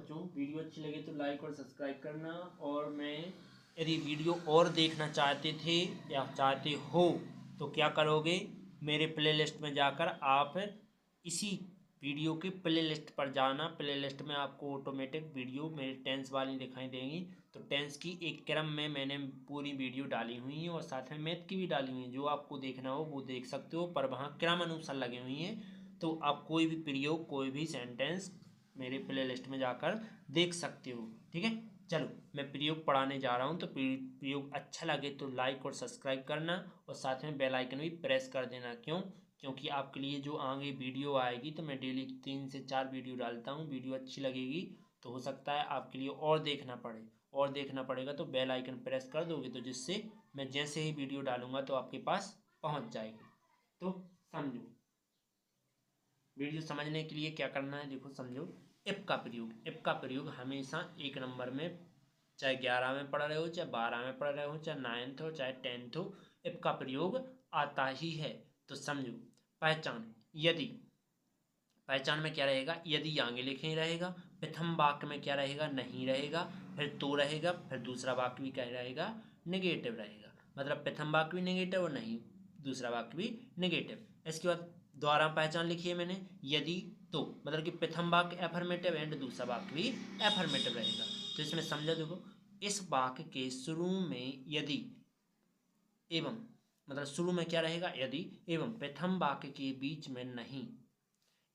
जो वीडियो अच्छी लगे तो लाइक और सब्सक्राइब करना। और मैं यदि वीडियो और देखना चाहते थे या चाहते हो तो क्या करोगे, मेरे प्लेलिस्ट में जाकर आप इसी वीडियो की प्लेलिस्ट पर जाना। प्लेलिस्ट में आपको ऑटोमेटिक वीडियो मेरे टेंस वाली दिखाई देंगी। तो टेंस की एक क्रम में मैंने पूरी वीडियो डाली हुई है और साथ में मैथ की भी डाली हुई है। जो आपको देखना हो वो देख सकते हो, पर वहाँ क्रम अनुसार लगी हुई हैं। तो आप कोई भी प्रयोग, कोई भी सेंटेंस मेरे प्लेलिस्ट में जाकर देख सकते हो। ठीक है, चलो मैं प्रयोग पढ़ाने जा रहा हूँ। तो प्रयोग अच्छा लगे तो लाइक और सब्सक्राइब करना और साथ में बेल आइकन भी प्रेस कर देना। क्यों? क्योंकि आपके लिए जो आगे वीडियो आएगी तो मैं डेली 3 से 4 वीडियो डालता हूँ। वीडियो अच्छी लगेगी तो हो सकता है आपके लिए और देखना पड़ेगा तो बेल आइकन प्रेस कर दोगे तो जिससे मैं जैसे ही वीडियो डालूंगा तो आपके पास पहुँच जाएगी। तो समझो, वीडियो समझने के लिए क्या करना है, देखो समझो। इफ का प्रयोग हमेशा एक नंबर में, चाहे 11 में पढ़ रहे हो, चाहे 12 में पढ़ रहे हो, चाहे 9th हो, चाहे 10th हो, इफ का प्रयोग आता ही है। तो समझो, पहचान। यदि, पहचान में क्या रहेगा, यदि आगे लिखे ही रहेगा। प्रथम वाक्य में क्या रहेगा, नहीं रहेगा। फिर तो रहेगा, फिर दूसरा वाक्य भी क्या रहेगा, नेगेटिव रहेगा। मतलब प्रथम वाक्य भी नेगेटिव और नहीं दूसरा वाक्य भी नेगेटिव। इसके बाद द्वारा पहचान लिखी है मैंने, यदि तो मतलब कि प्रथम वाक्य एफर्मेटिव एंड दूसरा वाक्य भी एफर्मेटिव रहेगा। तो इसमें समझा, देखो इस वाक्य के शुरू में यदि एवं, मतलब शुरू में क्या रहेगा, यदि, एवं प्रथम वाक्य के बीच में नहीं,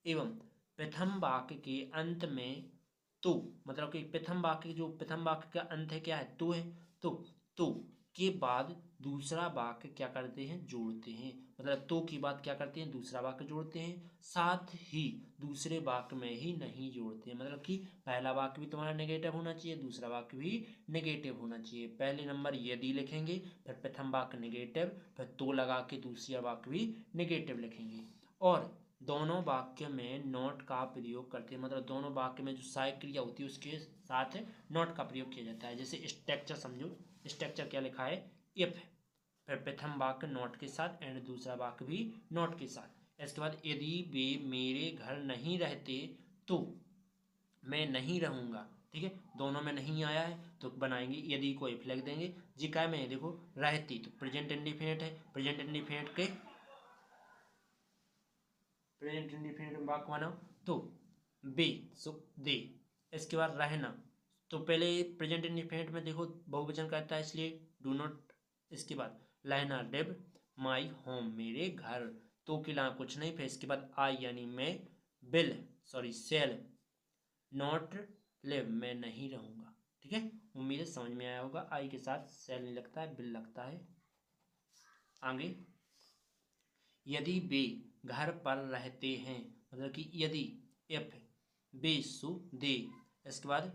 एवं प्रथम वाक्य के अंत में तो, मतलब कि प्रथम वाक्य, जो प्रथम वाक्य का अंत है क्या है, तो है। तो के बाद दूसरा वाक्य क्या करते हैं, जोड़ते हैं। मतलब तो की बात क्या करते हैं, दूसरा वाक्य जोड़ते हैं। साथ ही दूसरे वाक्य में ही नहीं जोड़ते हैं। मतलब कि पहला वाक्य भी तुम्हारा नेगेटिव होना चाहिए, दूसरा वाक्य भी नेगेटिव होना चाहिए। पहले नंबर यदि लिखेंगे, फिर प्रथम वाक्य नेगेटिव, फिर तो लगा के दूसरा वाक्य भी नेगेटिव लिखेंगे। और दोनों वाक्य में नॉट का प्रयोग करते हैं। मतलब दोनों वाक्य में जो सहायक क्रिया होती है उसके साथ नॉट का प्रयोग किया जाता है। जैसे स्ट्रक्चर समझो, स्ट्रक्चर क्या लिखा है, इफ, फिर प्रथम वाक्य नॉट के साथ एंड दूसरा वाक्य भी नॉट के साथ। इसके बाद यदि वे मेरे घर नहीं रहते तो मैं नहीं रहूंगा। ठीक है, दोनों में नहीं आया है तो बनाएंगे यदि को इफ लिख देंगे। जी काय में देखो रहती, तो प्रेजेंट इंडिफिनिट है, प्रेजेंट इंडिफिनिट के प्रेजेंट इंडिफिनिट में वाक्य बनाओ तो बे, सो दे। इसके बाद रहना, तो पहले प्रेजेंट इंडिफिनिट में देखो बहुवचन कहता है इसलिए डू नॉट। इसके बाद रहना, लिव माई होम, मेरे घर। तो के अलावा कुछ नहीं। फिर इसके बाद आई यानी मैं, will sorry shall, not live मैं नहीं रहूंगा। ठीक है, उम्मीद है समझ में आया होगा। आई के साथ सेल नहीं लगता है, बिल लगता है। आगे, यदि वे घर पर रहते हैं, मतलब कि यदि, इफ बे सो दे। इसके बाद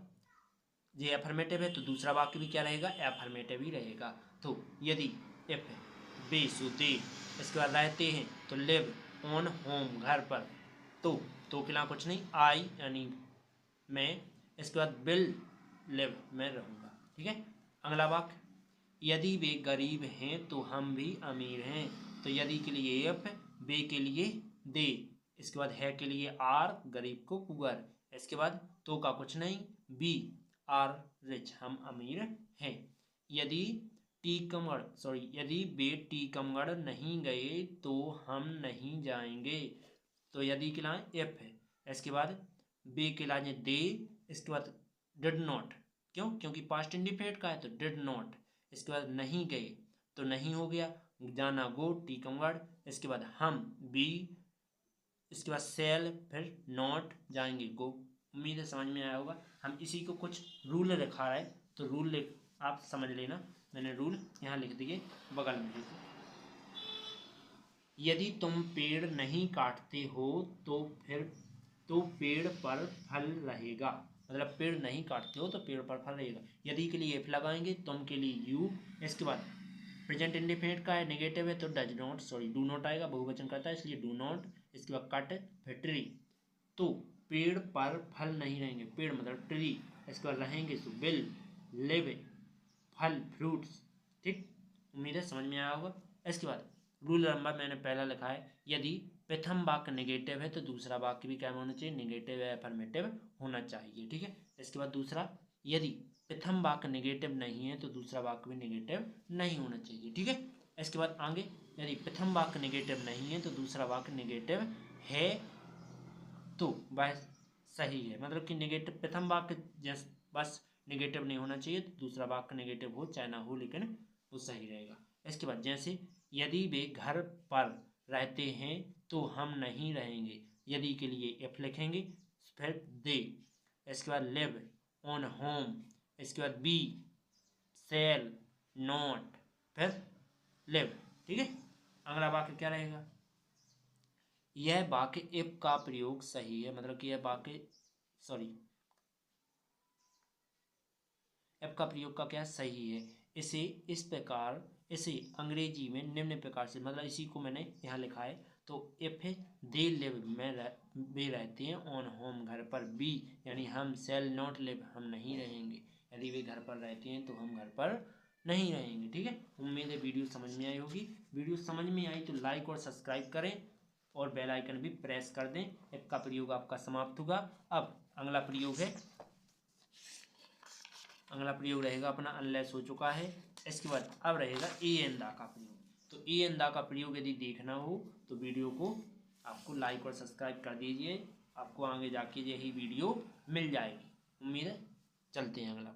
ये एफर्मेटिव है तो दूसरा वाक्य भी क्या रहेगा, एफर्मेटिव ही रहेगा। तो यदि, इफ बे सो दे। इसके बाद रहते हैं तो लिव ऑन होम, घर पर। तो के अलावा कुछ नहीं, आई यानी मैं। इसके बाद विल लिव मैं रहूंगा। ठीक है, अगला वाक्य, यदि वे गरीब हैं तो हम भी अमीर हैं। तो यदि के लिए एफ, वे के लिए दे। इसके बाद है के लिए आर, गरीब को पुअर। इसके बाद तो का कुछ नहीं, बी आर रिच, हम अमीर हैं। यदि टीकमगढ़ सॉरी यदि वे टीकमगढ़ नहीं गए तो हम नहीं जाएंगे। तो यदि के लाए एफ है। इसके बाद बे के लाए दे। इसके बाद डिड नॉट, क्यों, क्योंकि पास्ट इंडिफिनिट का है तो डिड नॉट। इसके बाद नहीं गए तो नहीं हो गया, जाना गो टीकमगढ़। इसके बाद हम बी, इसके बाद सेल, फिर नॉट जाएंगे गो। उम्मीद है समझ में आया होगा। हम इसी को कुछ रूल लिखा है तो रूल लिख आप समझ लेना। मैंने रूल यहाँ लिख दिए बगल में। यदि तुम पेड़ नहीं काटते हो तो फिर तो पेड़ पर फल रहेगा। मतलब पेड़ नहीं काटते हो तो पेड़ पर फल रहेगा। यदि के लिए एफ लगाएंगे, तुम के लिए यू। इसके बाद प्रेजेंट इंडिफिनिट का है, नेगेटिव है तो does not sorry do not आएगा, बहुवचन करता है इसलिए डू नॉट। इसके बाद कट, फिर ट्री। तो पेड़ पर फल नहीं रहेंगे, पेड़ मतलब ट्री। इसके बाद रहेंगे तो विल लिव, फल फ्रूट्स। ठीक, उम्मीद है समझ में आया होगा। इसके बाद रूल नंबर मैंने पहला लिखा है, यदि प्रथम वाक्य नेगेटिव है तो दूसरा वाक्य भी क्या होना चाहिए, नेगेटिव या अफर्मेटिव होना चाहिए। ठीक है, इसके बाद दूसरा, यदि प्रथम वाक्य नेगेटिव नहीं है तो दूसरा वाक्य भी नेगेटिव नहीं होना चाहिए। ठीक है, इसके बाद आगे, यदि प्रथम वाक्य नेगेटिव नहीं है तो दूसरा वाक्य नेगेटिव है तो वह सही है। मतलब कि नेगेटिव प्रथम वाक्य जैसे बस नेगेटिव नहीं होना चाहिए, तो दूसरा वाक्य नेगेटिव हो चाहे ना हो लेकिन वो सही रहेगा। इसके बाद जैसे यदि वे घर पर रहते हैं तो हम नहीं रहेंगे, यदि के लिए एफ लिखेंगे, फिर दे, इसके बाद लिव ऑन होम, इसके बाद बी सेल नॉट, फिर लिव। ठीक है, अगला वाक्य क्या रहेगा, यह वाक्य इफ का प्रयोग सही है, मतलब कि यह वाक्य एफ का प्रयोग का क्या सही है। इसे इस प्रकार, इसे अंग्रेजी में निम्न प्रकार से, मतलब इसी को मैंने यहाँ लिखा है, तो इफ है दे लिव में वे रहते हैं, ऑन होम घर पर, बी यानी हम, सेल नॉट लिव हम नहीं रहेंगे, यदि वे घर पर रहते हैं तो हम घर पर नहीं रहेंगे। ठीक है, उम्मीद है वीडियो समझ में आई होगी। वीडियो समझ में आई तो लाइक और सब्सक्राइब करें और बेल आइकन भी प्रेस कर दें। इफ का प्रयोग आपका समाप्त होगा। अब अगला प्रयोग है, अगला प्रयोग रहेगा अपना अनलेस हो चुका है। इसके बाद अब रहेगा ए एंड दा का प्रयोग। तो ए एंड दा का प्रयोग यदि देखना हो तो वीडियो को आपको लाइक और सब्सक्राइब कर दीजिए, आपको आगे जाके यही वीडियो मिल जाएगी। उम्मीद है, चलते हैं अगला।